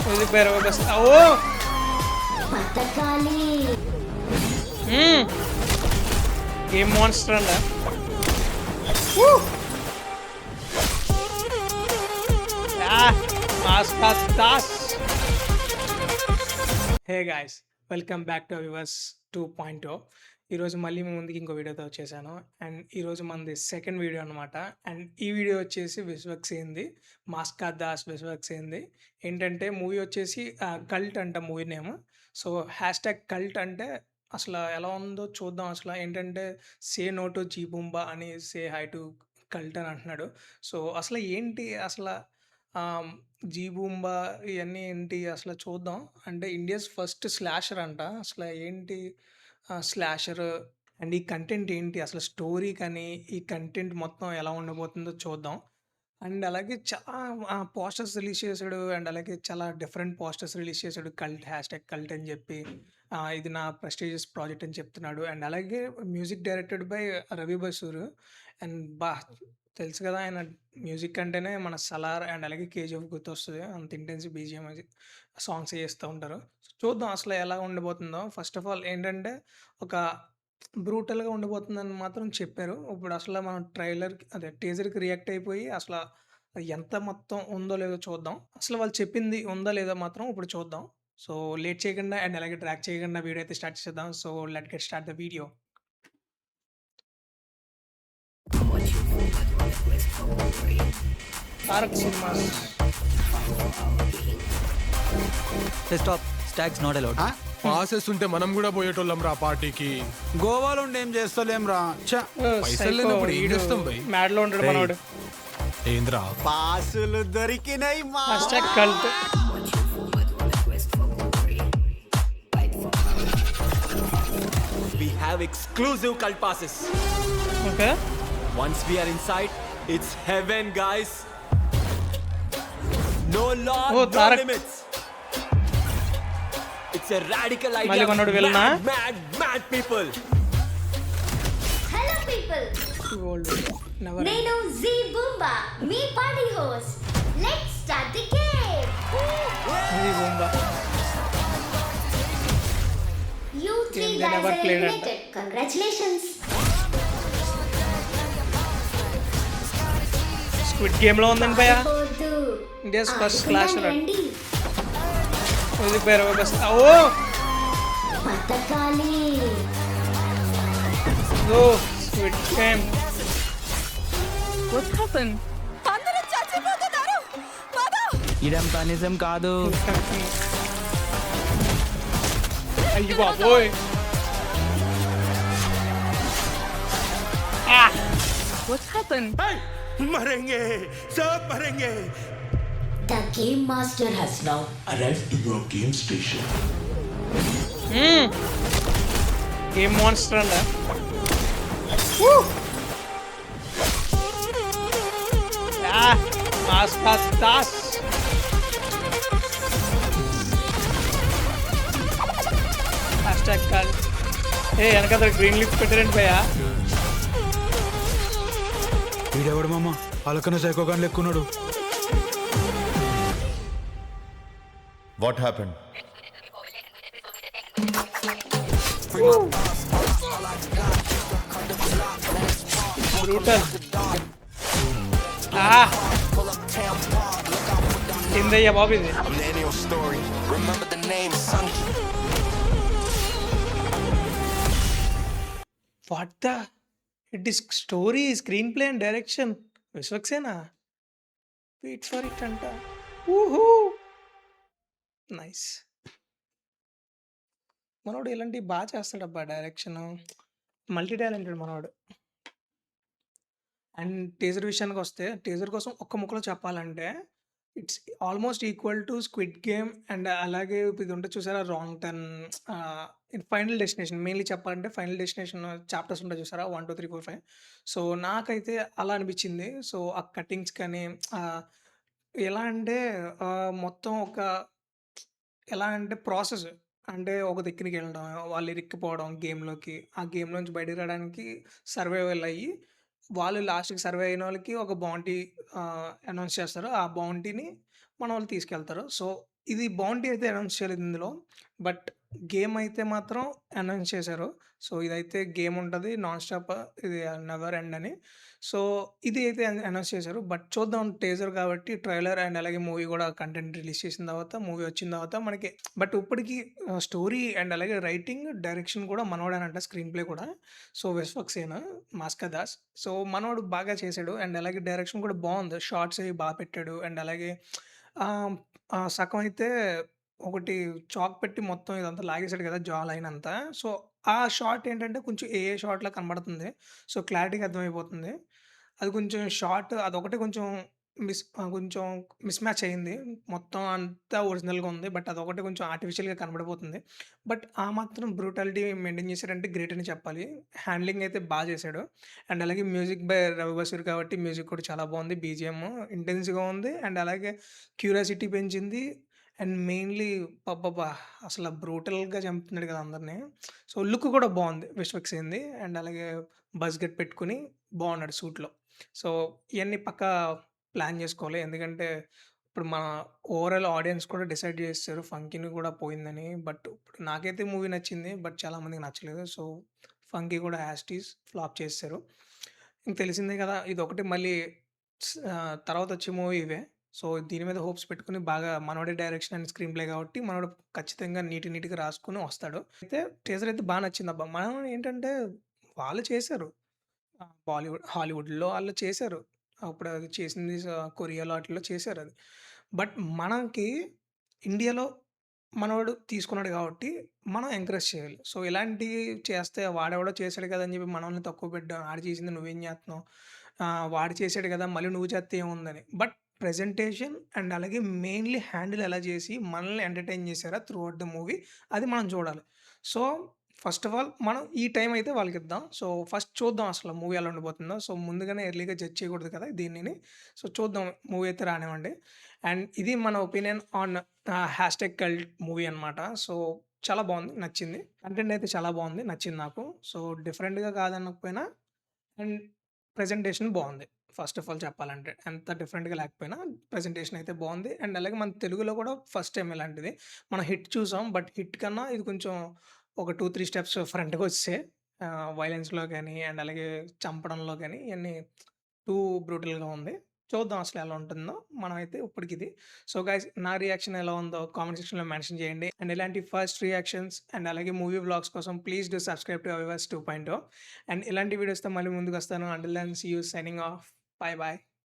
వెళ్ళిపోయారు ఓ బతకాలి. ఏం మాన్స్టర్ అండ hey guys, welcome back to viewers 2.0. ఈరోజు మళ్ళీ మీ ముందుకి ఇంకో వీడియోతో వచ్చేసాను. అండ్ ఈరోజు మనది సెకండ్ వీడియో అనమాట. అండ్ ఈ వీడియో వచ్చేసి విశ్వక్సేన్ది, మాస్కా దాస్ విశ్వక్సేన్ది. ఏంటంటే మూవీ వచ్చేసి కల్ట్ అంట movie name. So hash tag cult అంటే అసలు ఎలా ఉందో చూద్దాం. అసలు ఏంటంటే సే నో టు జీబూంబా అని సే హై టు కల్ట్ అని అంటున్నాడు. సో అసలు ఏంటి అసలు జీబూంబా ఇవన్నీ ఏంటి అసలు చూద్దాం. అంటే ఇండియాస్ ఫస్ట్ స్లాషర్ అంట. అసలు ఏంటి స్లాషర్ అండ్ ఈ కంటెంట్ ఏంటి అసలు స్టోరీ కానీ ఈ కంటెంట్ మొత్తం ఎలా ఉండబోతుందో చూద్దాం. అండ్ అలాగే చాలా పోస్టర్స్ రిలీజ్ చేశాడు. అండ్ అలాగే చాలా డిఫరెంట్ పోస్టర్స్ రిలీజ్ చేశాడు. కల్ట్ హ్యాష్ ట్యాగ్ కల్ట్ అని చెప్పి ఇది నా ప్రెస్టీజియస్ ప్రాజెక్ట్ అని చెప్తున్నాడు. అండ్ అలాగే music directed by Ravi Basur. And తెలుసు కదా ఆయన మ్యూజిక్ అంటేనే మన సలార్ అండ్ అలాగే కేజీఎఫ్ గుర్తొస్తుంది. అంత ఇంటెన్సివ్ బీజిఎం సాంగ్స్ చేస్తూ ఉంటారు. చూద్దాం అసలు ఎలా ఉండబోతుందో. ఫస్ట్ ఆఫ్ ఆల్ ఏంటంటే ఒక బ్రూటల్గా ఉండబోతుందని మాత్రం చెప్పారు. ఇప్పుడు అసలు మనం టీజర్కి రియాక్ట్ అయిపోయి అసలు ఎంత మొత్తం ఉందో లేదో చూద్దాం. అసలు వాళ్ళు చెప్పింది ఉందో లేదో మాత్రం ఇప్పుడు చూద్దాం. సో లేట్ చేయకుండా అండ్ అలాగే ట్రాక్ చేయకుండా వీడియో అయితే స్టార్ట్ చేద్దాం. So let get start the video. Tarak cinemas. Stop, stocks not allowed. Passes ఉంటే మనం కూడా పోయేటోళ్ళం రా పార్టీకి. గోవాలో ఉండి ఏం చేస్తలేం రా. పైసలు లేనప్పుడు ఏం చేస్తాం భయ్? మ్యాడ్ లో ఉంటాడు మనోడు. ఏంద్రా పాసులు దొరికినాయి మా. Hashtag cult. We have exclusive cult passes. Okay, Once we are inside, it's heaven, guys. No law, Oh, no Tarak. limits. It's a radical మళ్ళీ idea. మనోడు వెళ్ళనా? Mad people. Hello people, never నేను జీ బూంబా, మీ party host. Let's start the game. బూంబా. You three Game they guys never are played at eliminated. Congratulations. Squid game లో ఉందండి భయ్యా. పోదు. India's first slasher. రండి. వెళ్ళిపోయారు ఓ బతకాలి. Squid game. What happened? అందరూ చచ్చిపోతున్నారు. బాబా, ఇదంతా నిజం కాదు. అయ్యి బాబోయ్. what happened? మరెంగే సబ్ మరెంగే. The game master has now Arrive to your game station. ఏం మాన్స్టర్ అండ మాస్కా దాస్. Hashtag cult. వెనక గ్రీన్ లిప్ పెట్టారండి భయ్యా. వీడెవడు మామ, అలకన సైకోగాన్ లెక్కున్నాడు. What happened? బ్రూటల్. ఏందయ్యా బాబు ఇది? What the it is story, screenplay and direction Vishwaksena. Wait for it అంట. ఊహూ, నైస్. మనోడు ఇలాంటివి బాగా చేస్తాడబ్బా. డైరెక్షన్ మల్టీ టాలెంటెడ్ మనోడు. అండ్ టీజర్ విషయానికి వస్తే, టీజర్ కోసం ఒక్క ముక్కలో చెప్పాలంటే it's almost equal to squid game. And అలాగే ఇది ఉంటుంది చూసారా, wrong turn, final destination. Mainly చెప్పాలంటే ఫైనల్ డెస్టినేషన్ చాప్టర్స్ ఉంటాయి చూసారా, 1, 2, 3, 4, 5. సో నాకైతే అలా అనిపించింది. సో ఆ కటింగ్స్ కానీ ఎలా అంటే మొత్తం ఒక ఎలా అంటే ప్రాసెస్ అంటే ఒక దగ్గరికి వెళ్ళడం, వాళ్ళు ఇరుక్కుపోవడం గేమ్‌లోకి. ఆ గేమ్‌లోంచి బయటికి రావడానికి సర్వైవల్ అయ్యి, వాళ్ళు లాస్ట్‌కి సర్వే అయిన వాళ్ళకి ఒక బౌంటీ అనౌన్స్ చేస్తారు. ఆ బౌంటీని మనోళ్ళు తీసుకెళ్తారు. సో, ఇది బౌంటీ అయితే అనౌన్స్ చేయలేదు ఇందులో. బట్ గేమ్ అయితే మాత్రం అనౌన్స్ చేశారు. సో, ఇదైతే గేమ్ ఉంటది నాన్ స్టాప్ ఇది నెవర్ ఎండ్ అని. సో, ఇది అయితే అనౌన్స్ చేశారు. బట్ చూద్దాం టీజర్ కాబట్టి ట్రైలర్ అండ్ అలాగే మూవీ గూడా కంటెంట్ రిలీజ్ చేసిన తర్వాత, మూవీ వచ్చిన తర్వాత మనకి బట్ ఇప్పటికి స్టోరీ అండ్ అలాగే రైటింగ్, డైరెక్షన్ కూడా మనోడేనంట స్క్రీన్ ప్లే కూడా. సో, విశ్వక్ సేన్, మాస్కా దాస్. సో, మనోడు బాగా చేశాడు అండ్ అలాగే డైరెక్షన్ కూడా బావుంది. షార్ట్స్ అవి పెట్టాడు అండ్ అలాగే ఆహ్, సగం అయితే ఒకటి చాక్ పెట్టి మొత్తం ఇదంతా లాగేసాడు కదా! జా లైన్ అంతా. సో, ఆ షాట్ ఏంటంటే కొంచెం ఏఐ షాట్‌లా కనబడుతుంది. సో, క్లారిటీగా అర్థమైపోతుంది. అది కొంచెం షాట్ అదొకటే కొంచెం కొంచెం మిస్ మ్యాచ్ అయింది. మొత్తం అంతా ఒరిజినల్‌గా ఉంది. బట్ అదొకటే కొంచెం ఆర్టిఫిషియల్‌గా కనబడిపోతుంది. బట్ ఆ మాత్రం బ్రూటాలిటీ మెయింటైన్ చేశాడంటే గ్రేట్ అని చెప్పాలి. హ్యాండ్లింగ్ అయితే చేశాడు. అండ్ అలాగే మ్యూజిక్ బై రవి బసూరి కాబట్టి మ్యూజిక్ కూడా చాలా బావుంది. బీజీఎం ఇంటెన్స్‌గా ఉంది. అండ్ అలాగే క్యూరియాసిటీ పెంచింది. అండ్ మెయిన్‌లీ అబ్బబ్బా! అసల బ్రూటల్‌గా చంపుతున్నాడు కదా అందరిని. సో, లుక్ కూడా బావుంది విశ్వక్ సేన్‌ది. అండ్ అలాగే బజ్ కట్ పెట్టుకొని బాగున్నాడు సూట్‌లో. సో, ఇయన్నీ పక్కా ప్లాన్ జేసుకోవాలి. ఎందుకంటే, ఇప్పుడు మన ఓవరాల్ ఆడియన్స్ కూడా డిసైడ్ జేసేసారు 'ఫంకీని' కూడా పోయిందని. బట్ ఇప్పుడు నాకైతే మూవీ నచ్చింది. బట్ చాలా మందికి నచ్చలేదు. సో, 'ఫంకీ' కూడా యాజ్ ఇట్ ఈజ్ ఫ్లాప్ చేసేసారు. ఇంక తెలిసిందే కదా! ఇదొకటి మళ్ళీ తర్వాత వచ్చే మూవీ ఇవే. సో, దీని మీద హోప్స్ పెట్టుకొని బాగా మనోడే డైరెక్షన్ అండ్ స్క్రీన్ ప్లే కాబట్టి మనోడు ఖచ్చితంగా నీట్‌గా రాసుకొని వస్తాడు. అయితే టీజర్ అయితే నచ్చిందబ్బా! మనం ఏంటంటే వాళ్ళు చేశారు. హాలీవుడ్‌లో ఆళ్ళు చేశారు. అప్పుడు అది చేసింది కొరియాలో ఆటిల్లో చేశారది. బట్ మనకి ఇండియాలో మనోడు తీసుకున్నాడు గాబట్టి, మనం ఎంకరేజ్ చేయాలి. సో, ఇలాంటియి చేస్తే వాడెవడో చేసాడు కదా! అని చెప్పి మనల్ని తక్కువ పెట్టడం, ఆడు చేసింది నువ్వేం జేత్తన్నావు? వాడు చేసాడు గదా! మళ్ళీ నువ్వు చేత్తే ఏముందని. బట్ ప్రెజెంటేషన్ అండ్ అలాగే మెయిన్‌లీ హ్యాండిల్ ఎలా చేసి మనల్ని ఎంటర్‌టైన్ చేశారా త్రూ ఔట్ ద మూవీ అది మనం చూడాలి. సో, ఫస్ట్ ఆఫ్ ఆల్ మనం ఈ టైం అయితే వాళ్ళకిద్దాం. సో, ఫస్ట్ చూద్దాం అసలు మూవీ ఎలా ఉండబోతుందో. సో, ముందుగానే ఎర్లీగా జడ్జ్ చేయకూడదు కదా! దీనిని. సో, చూద్దాం మూవీ అయితే రానివ్వండి. అండ్ ఇది మన opinion on hashtag cult movie అనమాట. సో, చాలా బావుంది. నచ్చింది. కంటెంట్ అయితే చాలా బావుంది. నచ్చింది నాకు. సో, డిఫరెంట్‌గా కాదనకపోయినా అండ్ ప్రెజెంటేషన్ బావుంది. ఫస్ట్ ఆఫ్ ఆల్ చెప్పాలంటే. ఎంత డిఫరెంట్‌గా లేకపోయినా ప్రెజెంటేషన్ అయితే బావుంది. అండ్ అలాగే మన తెలుగులో కూడా ఫస్ట్ టైమ్ ఇలాంటిది. మనం 'హిట్' చూసాం. బట్ 'హిట్' కన్నా ఇది కొంచెం ఒక 2, 3 స్టెప్స్ ఫ్రంట్‌కొచ్చేసాయి. వయలెన్స్‌లో గాని అండ్ అలాగే చంపడంలో గాని ఇయన్నీ టూ బ్రూటల్‌గా ఉంది. చూద్దాం అసలు ఎలా ఉంటుందో. మనమైతే ఇప్పటికిది. సో, గైస్ నా రియాక్షన్ ఎలా ఉందో కామెంట్ సెక్షన్‌లో మెన్షన్ చేయండి. అండ్ ఇలాంటి ఫస్ట్ రియాక్షన్స్ అండ్ అలాగే మూవీ వ్లాగ్స్ కోసం please do subscribe to Aviverse 2.0 and ఇలాంటి వీడియోస్‌తో మళ్ళీ ముందుకొస్తాను. Until then see you signing off. By.